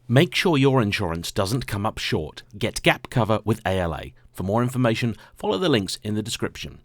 Make sure your insurance doesn't come up short. Get gap cover with ALA. For more information, follow the links in the description.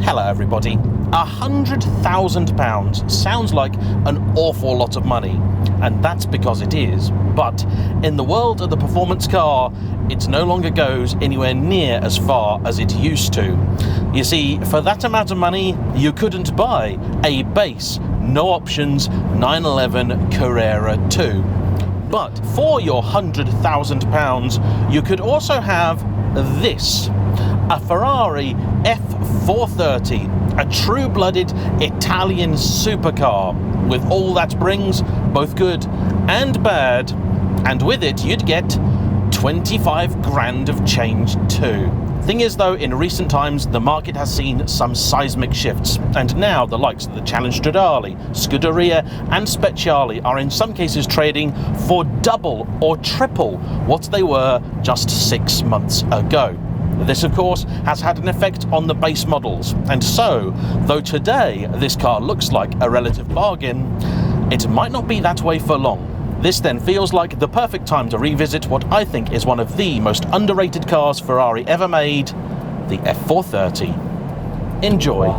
Hello everybody. £100,000 sounds like an awful lot of money, and that's because it is, but in the world of the performance car, it no longer goes anywhere near as far as it used to. You see, for that amount of money, you couldn't buy a base, no options 911 Carrera 2. But for your £100,000, you could also have this, a Ferrari F430, a true-blooded Italian supercar, with all that brings, both good and bad, and with it you'd get 25 grand of change too. Thing is though, in recent times the market has seen some seismic shifts, and now the likes of the Challenge Stradale, Scuderia and Speciale are in some cases trading for double or triple what they were just 6 months ago. This of course has had an effect on the base models, and so, though today this car looks like a relative bargain, it might not be that way for long. This then feels like the perfect time to revisit what I think is one of the most underrated cars Ferrari ever made, the F430. Enjoy.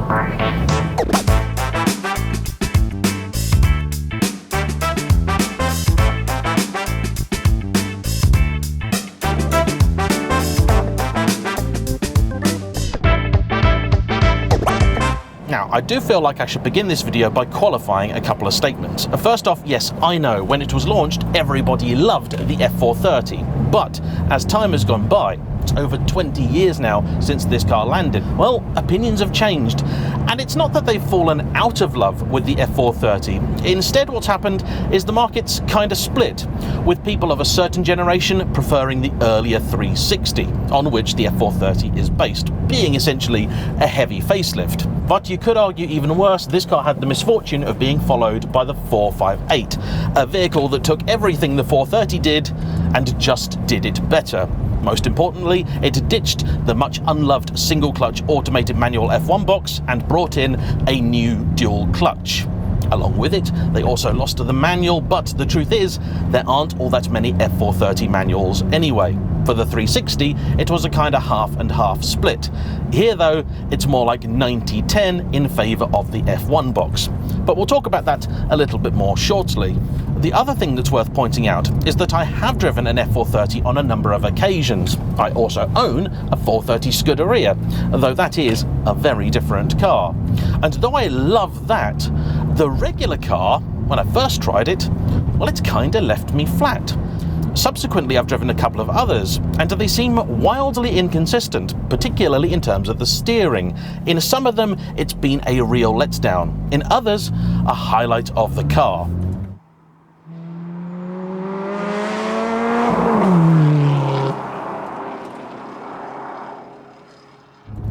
Now, I do feel like I should begin this video by qualifying a couple of statements. First off, yes, I know, when it was launched, everybody loved the F430. But as time has gone by, it's over 20 years now since this car landed, well, opinions have changed. And it's not that they've fallen out of love with the F430. Instead, what's happened is the market's kind of split, with people of a certain generation preferring the earlier 360, on which the F430 is based, being essentially a heavy facelift. But you could argue even worse, this car had the misfortune of being followed by the 458, a vehicle that took everything the 430 did and just did it better. Most importantly, it ditched the much unloved single clutch automated manual F1 box and brought in a new dual clutch. Along with it, they also lost the manual, but the truth is, there aren't all that many F430 manuals anyway. For the 360, it was a kind of half and half split. Here though, it's more like 90-10 in favour of the F1 box. But we'll talk about that a little bit more shortly. The other thing that's worth pointing out is that I have driven an F430 on a number of occasions. I also own a 430 Scuderia, though that is a very different car. And though I love that, the regular car, when I first tried it, well, it's kinda left me flat. Subsequently, I've driven a couple of others, and they seem wildly inconsistent, particularly in terms of the steering. In some of them, it's been a real letdown. In others, a highlight of the car.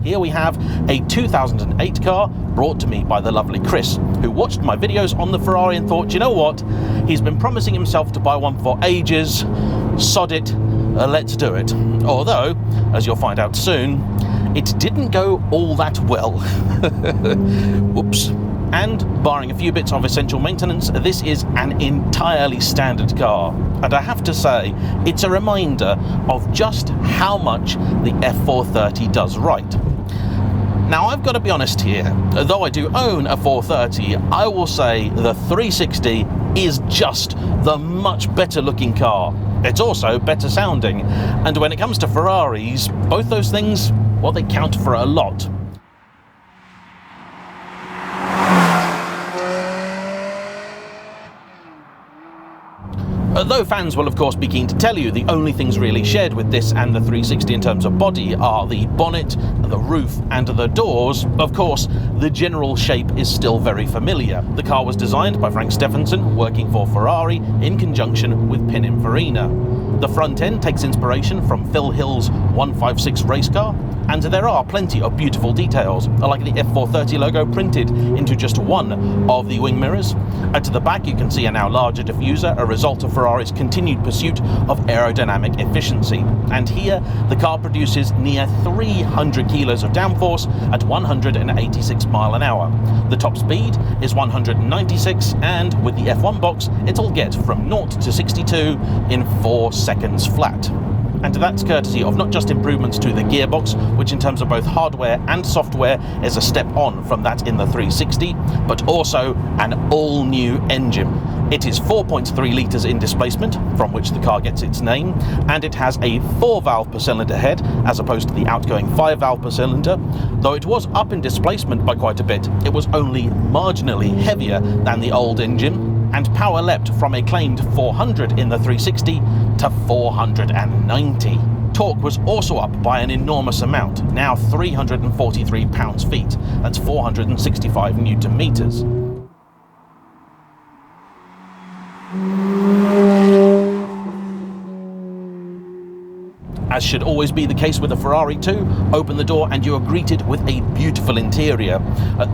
Here we have a 2008 car brought to me by the lovely Chris, who watched my videos on the Ferrari and thought, you know what, he's been promising himself to buy one for ages, sod it, let's do it. Although, as you'll find out soon, it didn't go all that well. Whoops. And, barring a few bits of essential maintenance, this is an entirely standard car. And I have to say, it's a reminder of just how much the F430 does right. Now, I've got to be honest here, though I do own a 430, I will say the 360 is just the much better looking car. It's also better sounding. And when it comes to Ferraris, both those things, well, they count for a lot. Though fans will of course be keen to tell you the only things really shared with this and the 360 in terms of body are the bonnet, the roof and the doors, of course the general shape is still very familiar. The car was designed by Frank Stephenson, working for Ferrari in conjunction with Pininfarina. The front end takes inspiration from Phil Hill's 156 race car, and there are plenty of beautiful details, like the F430 logo printed into just one of the wing mirrors. At the back you can see a now larger diffuser, a result of Ferrari's continued pursuit of aerodynamic efficiency. And here the car produces near 300 kilos of downforce at 186 miles an hour. The top speed is 196, and with the F1 box it'll get from 0 to 62 in 4 seconds flat. And that's courtesy of not just improvements to the gearbox, which in terms of both hardware and software is a step on from that in the 360, but also an all-new engine. It is 4.3 litres in displacement, from which the car gets its name, and it has a 4 valve per cylinder head, as opposed to the outgoing 5 valve per cylinder. Though it was up in displacement by quite a bit, it was only marginally heavier than the old engine, and power leapt from a claimed 400 in the 360 to 490. Torque was also up by an enormous amount, now 343 pounds-feet, that's 465 newton meters. As should always be the case with a Ferrari 2, open the door and you are greeted with a beautiful interior.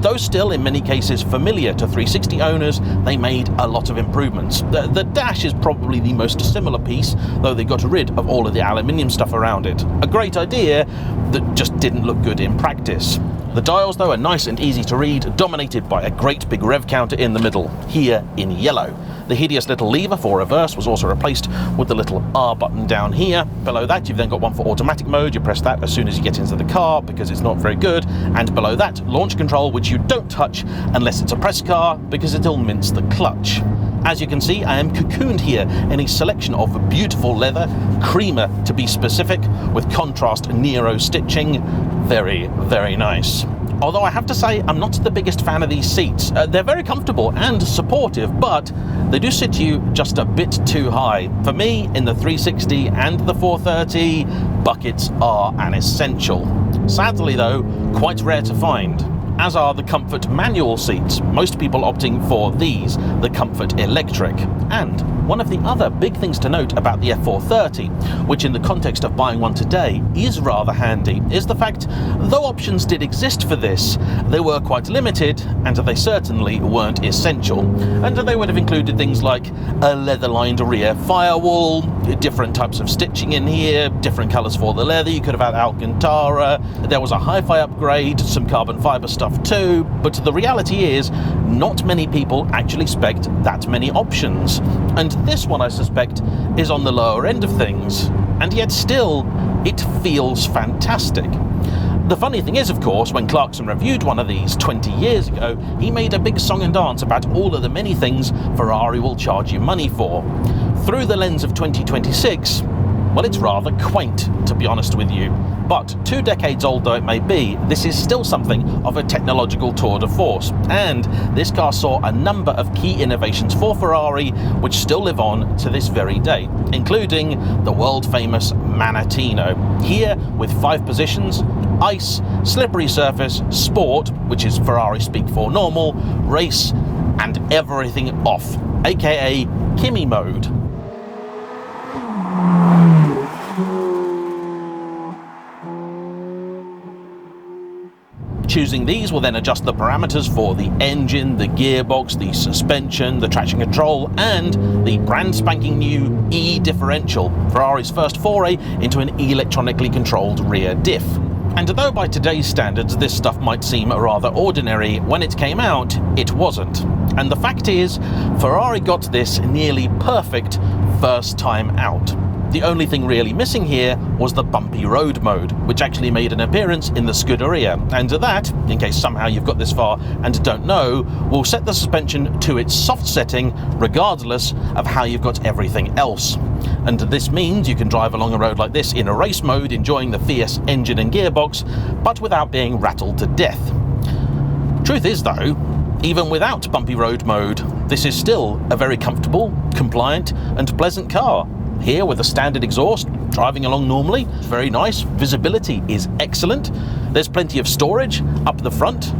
Though still in many cases familiar to 360 owners, they made a lot of improvements. The dash is probably the most similar piece, though they got rid of all of the aluminium stuff around it. A great idea that just didn't look good in practice. The dials though are nice and easy to read, dominated by a great big rev counter in the middle, here in yellow. The hideous little lever for reverse was also replaced with the little R button down here. Below that you've then got one for automatic mode. You press that as soon as you get into the car because it's not very good. And below that, launch control, which you don't touch unless it's a press car because it'll mince the clutch. As you can see, I am cocooned here in a selection of beautiful leather, creamer to be specific, with contrast Nero stitching. Very, very nice. Although I have to say, I'm not the biggest fan of these seats. They're very comfortable and supportive, but they do sit you just a bit too high. For me, in the 360 and the 430, buckets are an essential. Sadly though, quite rare to find, as are the Comfort manual seats, most people opting for these, the Comfort Electric. And one of the other big things to note about the F430, which in the context of buying one today is rather handy, is the fact, though options did exist for this, they were quite limited, and they certainly weren't essential. And they would have included things like a leather-lined rear firewall, different types of stitching in here, different colours for the leather, you could have had Alcantara, there was a hi-fi upgrade, some carbon fibre stuff too, but the reality is, not many people actually spec'd that many options. And this one, I suspect, is on the lower end of things, and yet still, it feels fantastic. The funny thing is, of course, when Clarkson reviewed one of these 20 years ago, he made a big song and dance about all of the many things Ferrari will charge you money for. Through the lens of 2026, well, it's rather quaint, to be honest with you. But 2 decades old though it may be, this is still something of a technological tour de force. And this car saw a number of key innovations for Ferrari, which still live on to this very day, including the world-famous Manettino. Here, with 5 positions: ice, slippery surface, sport, which is Ferrari speak for normal, race, and everything off, aka Kimi mode. Choosing these will then adjust the parameters for the engine, the gearbox, the suspension, the traction control, and the brand spanking new E-differential, Ferrari's first foray into an electronically controlled rear diff. And though by today's standards this stuff might seem rather ordinary, when it came out, it wasn't. And the fact is, Ferrari got this nearly perfect first time out. The only thing really missing here was the bumpy road mode, which actually made an appearance in the Scuderia, and that, in case somehow you've got this far and don't know, will set the suspension to its soft setting regardless of how you've got everything else. And this means you can drive along a road like this in a race mode, enjoying the fierce engine and gearbox, but without being rattled to death. Truth is though, Even without bumpy road mode, this is still a very comfortable, compliant and pleasant car. Here with a standard exhaust, driving along normally, very nice. Visibility is excellent. There's plenty of storage up the front.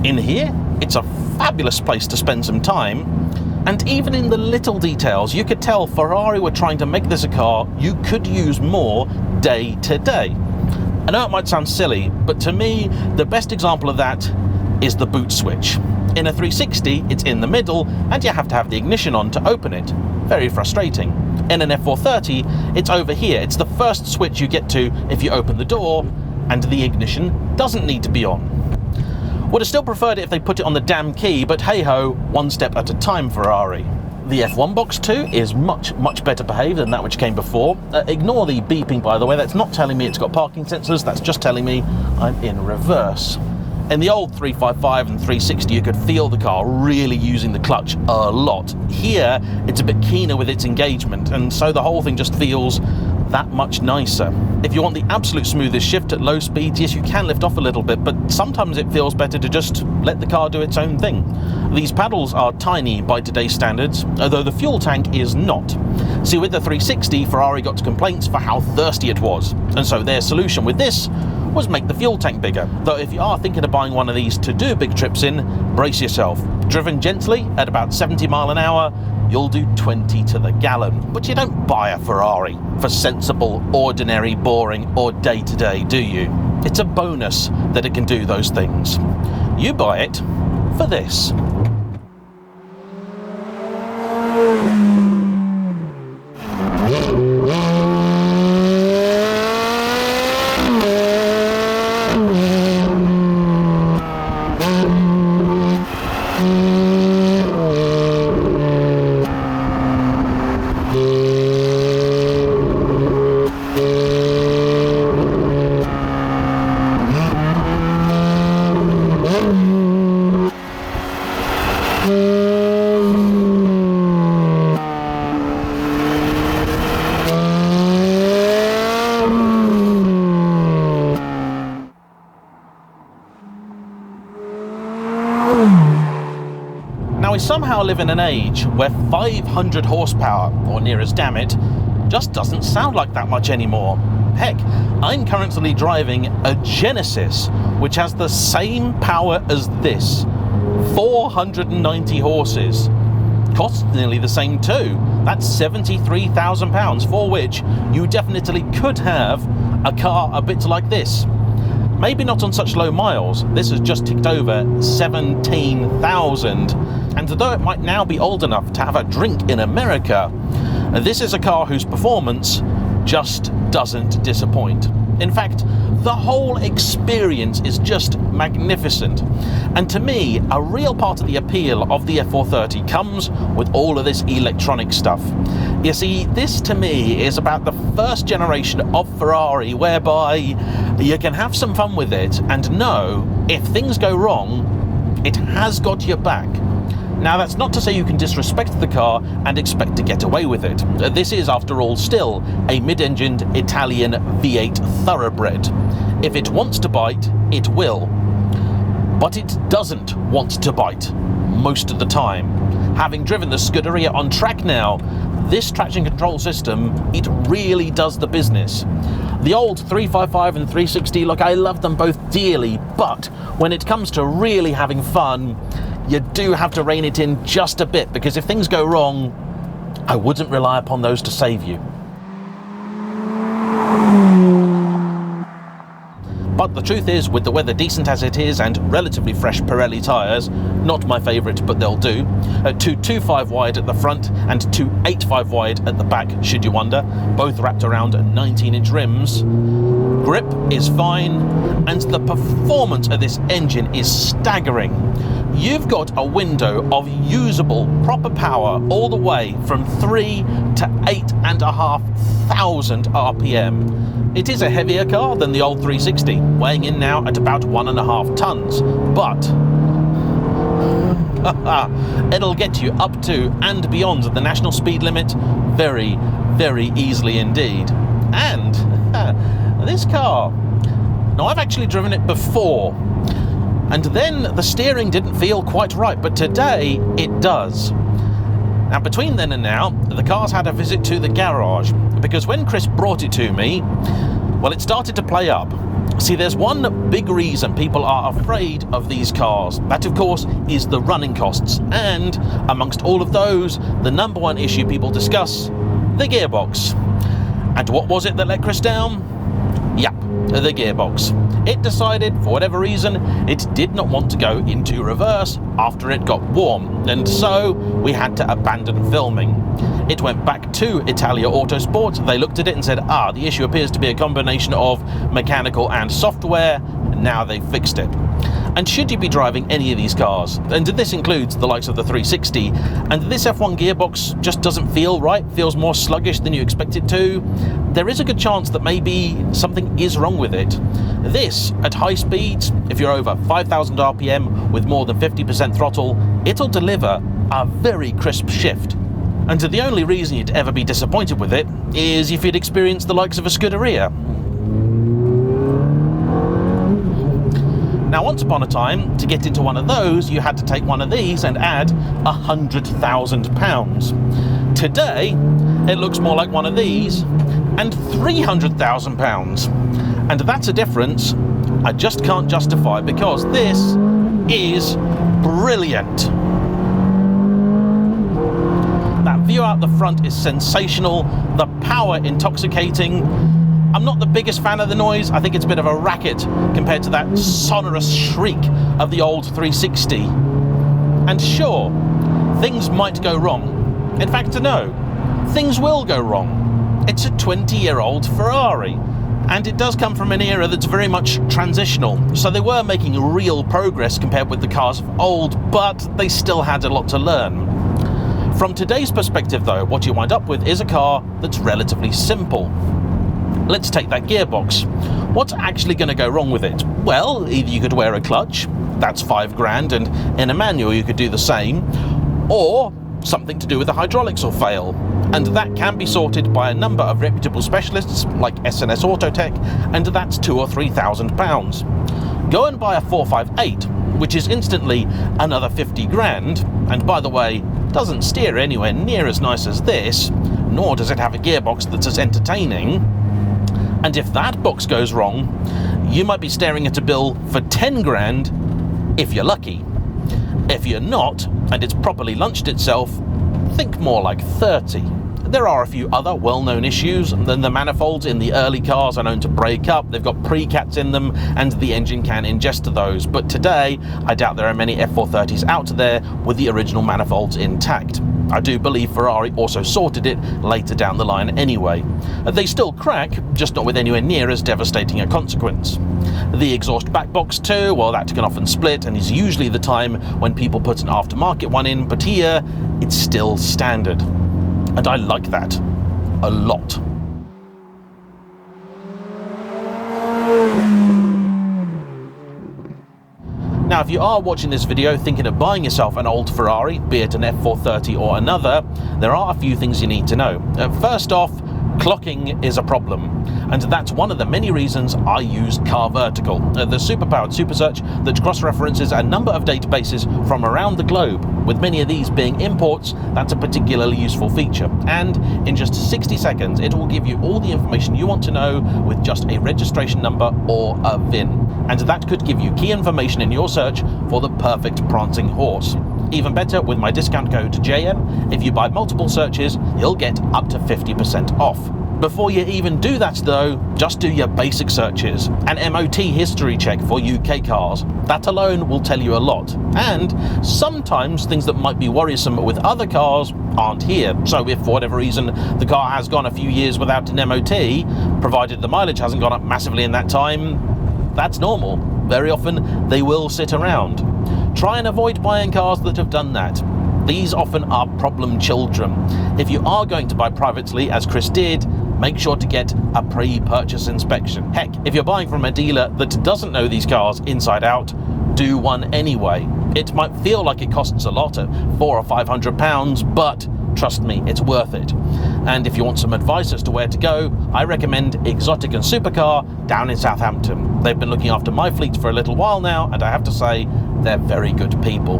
In here, it's a fabulous place to spend some time. And even in the little details, you could tell Ferrari were trying to make this a car you could use more day to day. I know it might sound silly, but to me, the best example of that is the boot switch. In a 360, it's in the middle, and you have to have the ignition on to open it. Very frustrating. In an F430, it's over here. It's the first switch you get to if you open the door, and the ignition doesn't need to be on. Would have still preferred it if they put it on the damn key, but hey-ho, one step at a time, Ferrari. The F1 box too is much better behaved than that which came before. Ignore the beeping, by the way. That's not telling me it's got parking sensors. That's just telling me I'm in reverse. In the old 355 and 360, you could feel the car really using the clutch a lot. Here, it's a bit keener with its engagement, and so the whole thing just feels that much nicer. If you want the absolute smoothest shift at low speeds, yes, you can lift off a little bit, but sometimes it feels better to just let the car do its own thing. These paddles are tiny by today's standards, although the fuel tank is not. See, with the 360, Ferrari got complaints for how thirsty it was, and so their solution with this was make the fuel tank bigger. Though if you are thinking of buying one of these to do big trips in, brace yourself. Driven gently at about 70 miles an hour, you'll do 20 to the gallon. But you don't buy a Ferrari for sensible, ordinary, boring, or day-to-day, do you? It's a bonus that it can do those things. You buy it for this. Now we somehow live in an age where 500 horsepower, or near as damn it, just doesn't sound like that much anymore. Heck, I'm currently driving a Genesis, which has the same power as this. 490 horses. Costs nearly the same too. That's £73,000, for which you definitely could have a car a bit like this. Maybe not on such low miles. This has just ticked over 17,000. And though it might now be old enough to have a drink in America, this is a car whose performance just doesn't disappoint. In fact, the whole experience is just magnificent. And to me, a real part of the appeal of the F430 comes with all of this electronic stuff. You see, this to me is about the first generation of Ferrari whereby you can have some fun with it and know if things go wrong, it has got your back. Now, that's not to say you can disrespect the car and expect to get away with it. This is, after all, still a mid-engined Italian V8 thoroughbred. If it wants to bite, it will. But it doesn't want to bite, most of the time. Having driven the Scuderia on track now, this traction control system, it really does the business. The old 355 and 360, look, I love them both dearly, but when it comes to really having fun, you do have to rein it in just a bit, because if things go wrong, I wouldn't rely upon those to save you. But the truth is, with the weather decent as it is and relatively fresh Pirelli tyres, not my favourite, but they'll do, 2.25 wide at the front and 2.85 wide at the back, should you wonder, both wrapped around 19-inch rims. Grip is fine, and the performance of this engine is staggering. You've got a window of usable, proper power all the way from 3 to 8,500 RPM. It is a heavier car than the old 360, weighing in now at about 1.5 tons, but it'll get you up to and beyond the national speed limit very, very easily indeed. And this car, now I've actually driven it before. and then the steering didn't feel quite right, but today it does. Now, between then and now, the car's had a visit to the garage, because when Chris brought it to me, well, it started to play up. See, there's one big reason people are afraid of these cars. That, of course, is the running costs. And amongst all of those, the number one issue people discuss, the gearbox. And what was it that let Chris down? Yep, the gearbox. It decided, for whatever reason, it did not want to go into reverse after it got warm, and so we had to abandon filming. It went back to Italia Autosport. They looked at it and said, the issue appears to be a combination of mechanical and software, and now they've fixed it. And should you be driving any of these cars, and this includes the likes of the 360, and this F1 gearbox just doesn't feel right, feels more sluggish than you expect it to, there is a good chance that maybe something is wrong with it. This, at high speeds, if you're over 5,000 RPM with more than 50% throttle, it'll deliver a very crisp shift. And the only reason you'd ever be disappointed with it is if you'd experienced the likes of a Scuderia. Now, once upon a time, to get into one of those, you had to take one of these and add £100,000. Today, it looks more like one of these and £300,000. And that's a difference I just can't justify, because this is brilliant. That view out the front is sensational, the power intoxicating. I'm not the biggest fan of the noise. I think it's a bit of a racket compared to that sonorous shriek of the old 360. And sure, things might go wrong. In fact, no, things will go wrong. It's a 20-year-old Ferrari, and it does come from an era that's very much transitional. So they were making real progress compared with the cars of old, but they still had a lot to learn. From today's perspective, though, what you wind up with is a car that's relatively simple. Let's take that gearbox. What's actually going to go wrong with it? Well, either you could wear a clutch, that's £5,000, and in a manual you could do the same, or something to do with the hydraulics will fail. And that can be sorted by a number of reputable specialists like S&S Autotech, and that's £2,000 or £3,000. Go and buy a 458, which is instantly another £50,000, and by the way, doesn't steer anywhere near as nice as this, nor does it have a gearbox that's as entertaining. And if that box goes wrong, you might be staring at a bill for £10,000 if you're lucky. If you're not, and it's properly launched itself, think more like 30. There are a few other well-known issues. Then the manifolds in the early cars are known to break up, they've got pre-cats in them, and the engine can ingest those. But today, I doubt there are many F430s out there with the original manifolds intact. I do believe Ferrari also sorted it later down the line anyway. They still crack, just not with anywhere near as devastating a consequence. The exhaust back box too, well, that can often split and is usually the time when people put an aftermarket one in, but here, it's still standard. And I like that a lot. Now, if you are watching this video thinking of buying yourself an old Ferrari, be it an F430 or another, there are a few things you need to know. First off, clocking is a problem, and that's one of the many reasons I use CarVertical, the super-powered super search that cross-references a number of databases from around the globe. With many of these being imports, that's a particularly useful feature, and in just 60 seconds it will give you all the information you want to know with just a registration number or a VIN, and that could give you key information in your search for the perfect prancing horse. Even better, with my discount code JayEmm, if you buy multiple searches, you'll get up to 50% off. Before you even do that though, just do your basic searches. An MOT history check for UK cars. That alone will tell you a lot. And sometimes things that might be worrisome with other cars aren't here. So if for whatever reason the car has gone a few years without an MOT, provided the mileage hasn't gone up massively in that time, that's normal. Very often they will sit around. Try and avoid buying cars that have done that. These often are problem children. If you are going to buy privately, as Chris did, make sure to get a pre-purchase inspection. Heck, if you're buying from a dealer that doesn't know these cars inside out, do one anyway. It might feel like it costs a lot, at £400 or £500, but trust me, it's worth it. And if you want some advice as to where to go, I recommend Exotic and Supercar down in Southampton. They've been looking after my fleet for a little while now, and I have to say, they're very good people.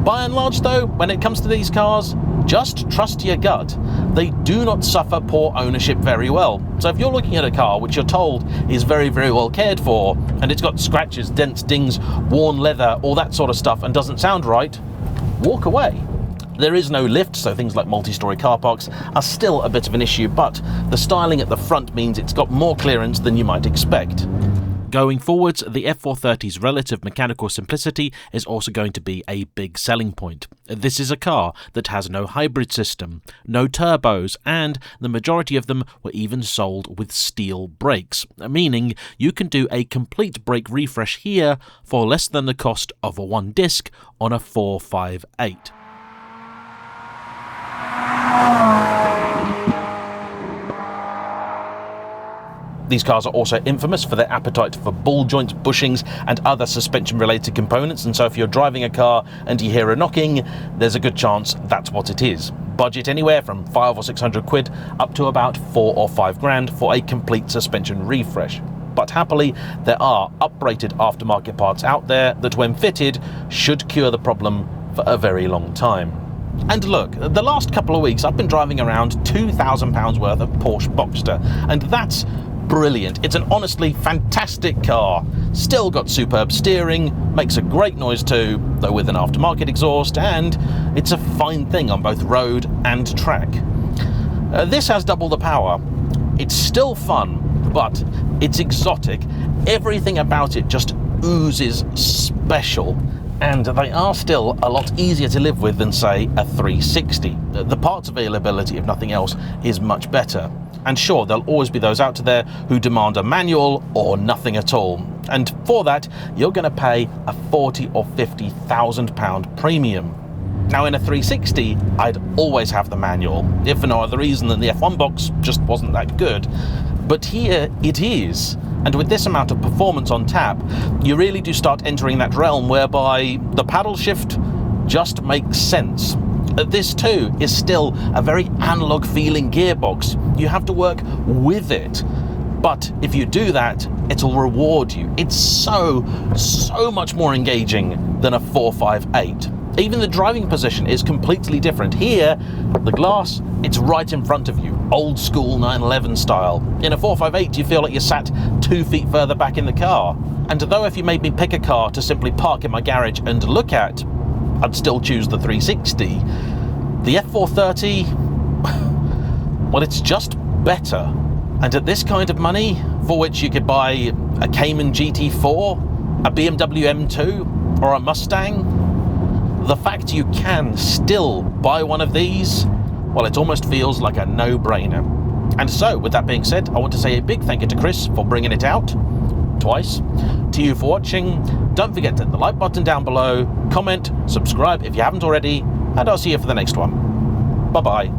By and large though, when it comes to these cars, just trust your gut. They do not suffer poor ownership very well. So if you're looking at a car which you're told is very, very well cared for, and it's got scratches, dents, dings, worn leather, all that sort of stuff, and doesn't sound right, walk away. There is no lift, so things like multi-storey car parks are still a bit of an issue, but the styling at the front means it's got more clearance than you might expect. Going forwards, the F430's relative mechanical simplicity is also going to be a big selling point. This is a car that has no hybrid system, no turbos, and the majority of them were even sold with steel brakes, meaning you can do a complete brake refresh here for less than the cost of a one disc on a 458. These cars are also infamous for their appetite for ball joints, bushings and other suspension related components, and so if you're driving a car and you hear a knocking, there's a good chance that's what it is. Budget anywhere from 500 or 600 quid up to about 4 or 5 grand for a complete suspension refresh. But happily, there are uprated aftermarket parts out there that when fitted should cure the problem for a very long time. And look, the last couple of weeks I've been driving around £2,000 worth of Porsche Boxster, and that's brilliant. It's an honestly fantastic car. Still got superb steering, makes a great noise too, though with an aftermarket exhaust, and it's a fine thing on both road and track. This has double the power. It's still fun, but it's exotic. Everything about it just oozes special, and they are still a lot easier to live with than, say, a 360. The parts availability, if nothing else, is much better. And sure, there'll always be those out there who demand a manual or nothing at all. And for that, you're going to pay a £40,000 or £50,000 premium. Now in a 360, I'd always have the manual, if for no other reason than the F1 box just wasn't that good. But here it is. And with this amount of performance on tap, you really do start entering that realm whereby the paddle shift just makes sense. This too is still a very analog feeling gearbox. You have to work with it. But if you do that, it'll reward you. It's so much more engaging than a 458. Even the driving position is completely different. Here, the glass, it's right in front of you, old school 911 style. In a 458, you feel like you're sat 2 feet further back in the car. And though if you made me pick a car to simply park in my garage and look at, I'd still choose the 360. The F430, well, it's just better. And at this kind of money, for which you could buy a Cayman GT4, a BMW M2, or a Mustang, the fact you can still buy one of these, well, it almost feels like a no-brainer. And so, with that being said, I want to say a big thank you to Chris for bringing it out twice, to you for watching. Don't forget to hit the like button down below, comment, subscribe if you haven't already, and I'll see you for the next one. Bye-bye.